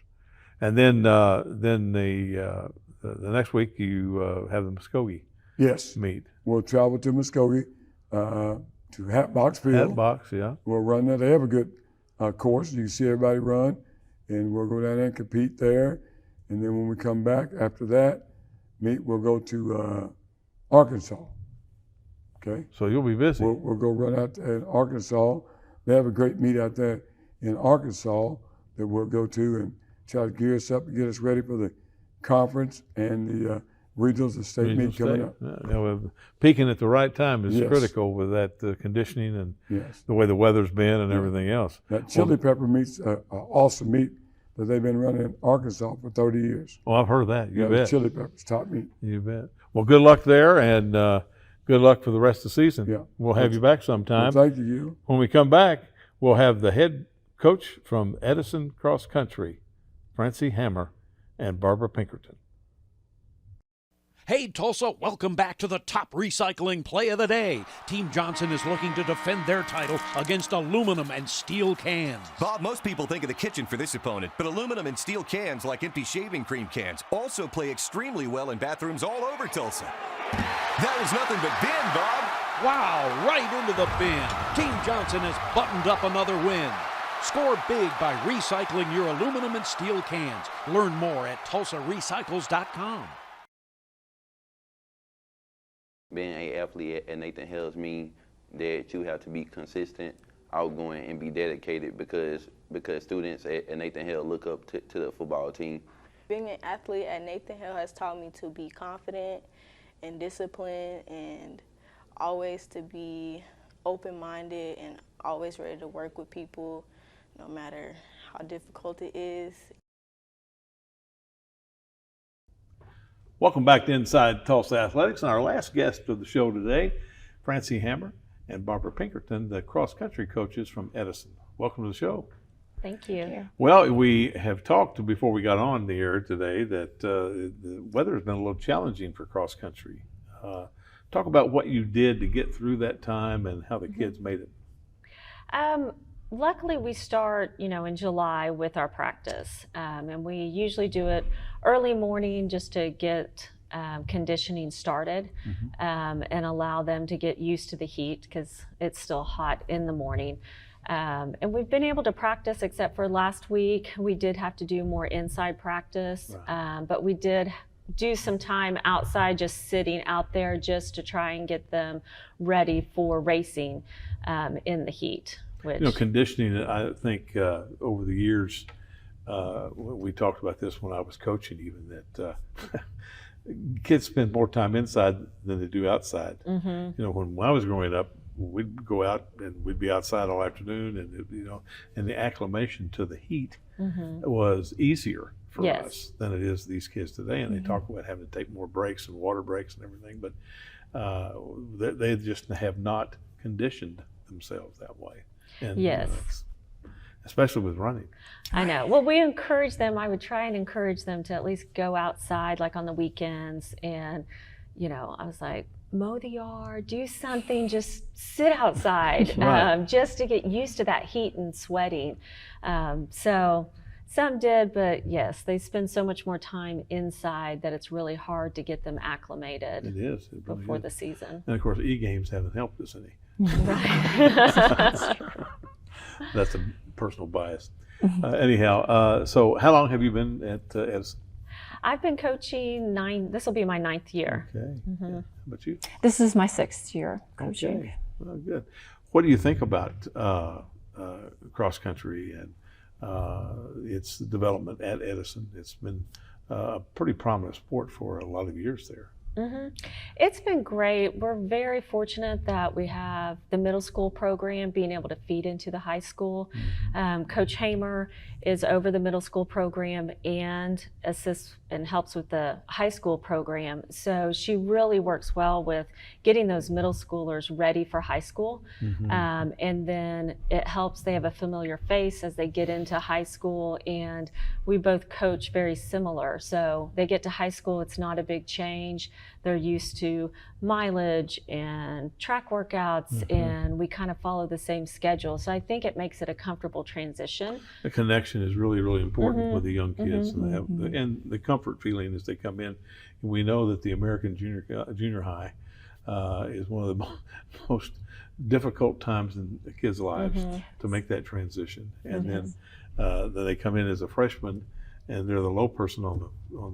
And then the next week you have the Muskogee meet. We'll travel to Muskogee to Hatbox Field. Hatbox, yeah. We'll run there. They have a good course. You can see everybody run, and we'll go down there and compete there. And then when we come back after that meet, we'll go to Arkansas. Okay. So you'll be busy. We'll go run out there in Arkansas. They have a great meet out there in Arkansas that we'll go to and try to gear us up and get us ready for the conference and the regionals and state meet coming up. Peaking at the right time is critical with that conditioning and the way the weather's been and everything else. That chili pepper meet's an awesome meet that they've been running in Arkansas for 30 years. Oh, I've heard that. You bet. The chili pepper's top meat. You bet. Well, good luck there, and good luck for the rest of the season. Yeah. We'll have you back sometime. Well, thank you. When we come back, we'll have the head coach from Edison Cross Country, Francie Hammer, and Barbara Pinkerton. Hey, Tulsa, welcome back to the top recycling play of the day. Team Johnson is looking to defend their title against aluminum and steel cans. Bob, most people think of the kitchen for this opponent, but aluminum and steel cans, like empty shaving cream cans, also play extremely well in bathrooms all over Tulsa. That was nothing but bin, Bob. Wow, right into the bin. Team Johnson has buttoned up another win. Score big by recycling your aluminum and steel cans. Learn more at TulsaRecycles.com. Being an athlete at Nathan Hale's mean that you have to be consistent, outgoing, and be dedicated because students at Nathan Hale look up to the football team. Being an athlete at Nathan Hale has taught me to be confident and disciplined and always to be open-minded and always ready to work with people no matter how difficult it is. Welcome back to Inside Tulsa Athletics, and our last guest of the show today, Francie and Barbara Pinkerton, the cross-country coaches from Edison. Welcome to the show. Thank you. Well, we have talked before we got on the air today that the weather has been a little challenging for cross-country. Talk about what you did to get through that time and how the kids made it. Luckily, we start, in July with our practice, and we usually do it early morning just to get conditioning started and allow them to get used to the heat because it's still hot in the morning. And we've been able to practice, except for last week. We did have to do more inside practice, but we did do some time outside, just sitting out there just to try and get them ready for racing in the heat. Which, conditioning, I think over the years, we talked about this when I was coaching even, that kids spend more time inside than they do outside. When I was growing up, we'd go out and we'd be outside all afternoon, and and the acclimation to the heat was easier for us than it is these kids today. And they talk about having to take more breaks and water breaks and everything, but they just have not conditioned themselves that way. And, especially with running. I know. Well, we encourage them. I would try and encourage them to at least go outside, like on the weekends. And, I was like, mow the yard, do something, just sit outside, just to get used to that heat and sweating. So some did, but yes, they spend so much more time inside that it's really hard to get them acclimated. It is. It really before is. The season. And of course, e-games haven't helped us any. That's a personal bias. Anyhow, so how long have you been at Edison? I've been coaching this will be my 9th year. Okay. How about you? This is my 6th year coaching. Okay. Well, good. What do you think about cross country and its development at Edison? It's been a pretty prominent sport for a lot of years there. It's been great. We're very fortunate that we have the middle school program being able to feed into the high school. Coach Hamer is over the middle school program and assists and helps with the high school program. So she really works well with getting those middle schoolers ready for high school. And then it helps, they have a familiar face as they get into high school, and we both coach very similar. So they get to high school, it's not a big change. They're used to mileage and track workouts, and we kind of follow the same schedule. So I think it makes it a comfortable transition. The connection is really, really important with the young kids, and they have and the comfort feeling as they come in. And we know that the American junior high is one of the most difficult times in the kids' lives to make that transition. And then they come in as a freshman, and they're the low person on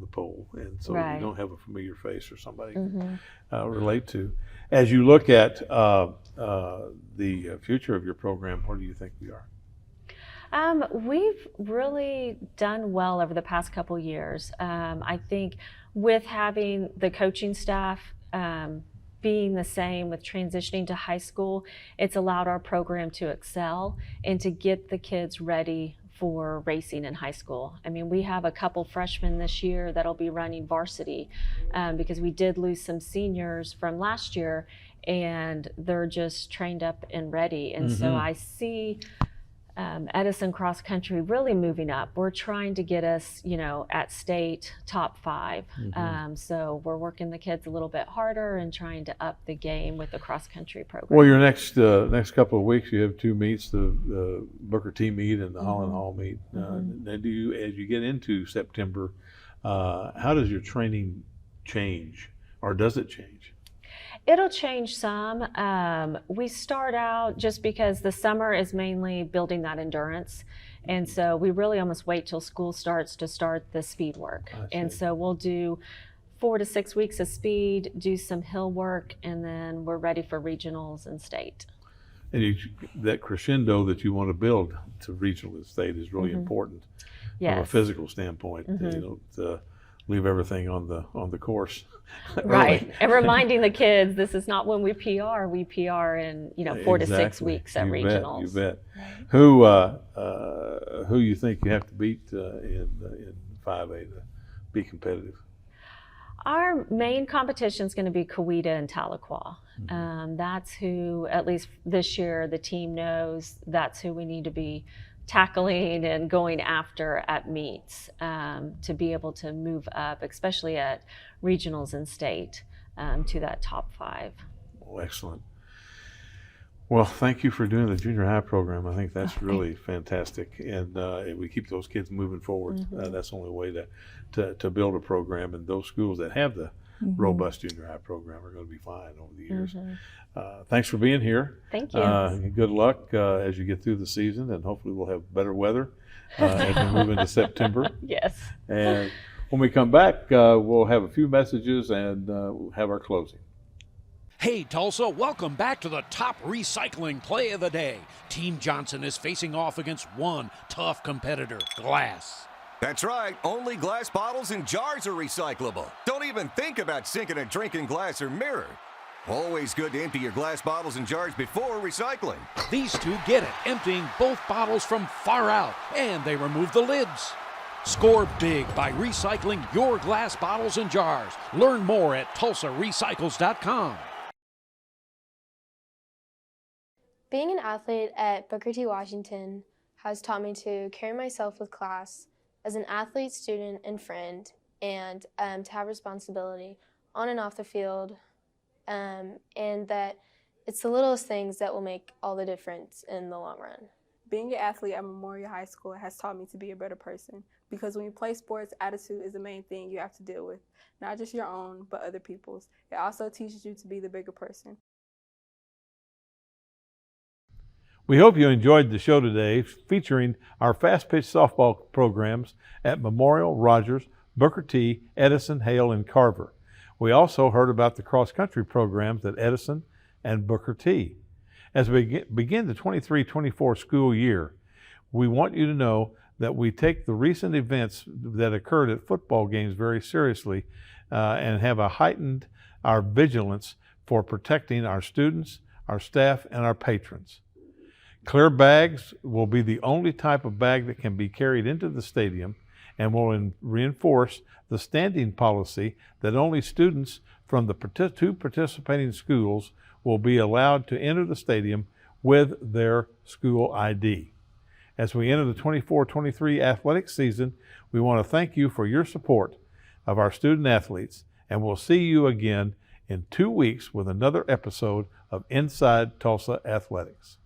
the pole, and so you don't have a familiar face or somebody to relate to. As you look at the future of your program, where do you think we are? We've really done well over the past couple years. I think with having the coaching staff being the same with transitioning to high school, it's allowed our program to excel and to get the kids ready for racing in high school. I mean, we have a couple freshmen this year that'll be running varsity because we did lose some seniors from last year, and they're just trained up and ready. And so I see Edison cross country really moving up. We're trying to get us, at state top 5. So we're working the kids a little bit harder and trying to up the game with the cross country program. Well, your next couple of weeks, you have 2 meets: the Booker T meet and the Holland Hall meet. Now, as you get into September, how does your training change, or does it change? It'll change some. We start out just because the summer is mainly building that endurance. And so we really almost wait till school starts to start the speed work. And so we'll do 4 to 6 weeks of speed, do some hill work, and then we're ready for regionals and state. And that crescendo that you want to build to regional and state is really Mhm. important Yes. from a physical standpoint. Mhm. You don't leave everything on the course. Right, early. and reminding the kids this is not when we PR in 4 to 6 Exactly. weeks at You regionals. Bet, you bet. Who you think you have to beat in 5A to be competitive? Our main competition is going to be Coweta and Tahlequah. That's who, at least this year, the team knows that's who we need to be tackling and going after at meets to be able to move up, especially at regionals and state, to that top 5. Well, excellent. Well, thank you for doing the junior high program. I think that's really fantastic, and we keep those kids moving forward. Mhm. That's the only way to build a program, and those schools that have the Mhm. robust junior high program are going to be fine over the years. Mhm. Thanks for being here. Thank you. Good luck as you get through the season, and hopefully we'll have better weather as we move into September. Yes. And when we come back, we'll have a few messages and we'll have our closing. Hey Tulsa, welcome back to the top recycling play of the day. Team Johnson is facing off against one tough competitor, glass. That's right, only glass bottles and jars are recyclable. Don't even think about sinking a drink in glass or mirror. Always good to empty your glass bottles and jars before recycling. These two get it, emptying both bottles from far out, and they remove the lids. Score big by recycling your glass bottles and jars. Learn more at TulsaRecycles.com. Being an athlete at Booker T. Washington has taught me to carry myself with class as an athlete, student, and friend, and to have responsibility on and off the field, and that it's the littlest things that will make all the difference in the long run. Being an athlete at Memorial High School has taught me to be a better person, because when you play sports, attitude is the main thing you have to deal with, not just your own, but other people's. It also teaches you to be the bigger person. We hope you enjoyed the show today featuring our fast-pitch softball programs at Memorial, Rogers, Booker T, Edison, Hale, and Carver. We also heard about the cross-country programs at Edison and Booker T. As we begin the 23-24 school year, we want you to know that we take the recent events that occurred at football games very seriously and have heightened our vigilance for protecting our students, our staff, and our patrons. Clear bags will be the only type of bag that can be carried into the stadium and will reinforce the standing policy that only students from the two participating schools will be allowed to enter the stadium with their school ID. As we enter the 24-23 athletic season, we want to thank you for your support of our student athletes, and we'll see you again in 2 weeks with another episode of Inside Tulsa Athletics.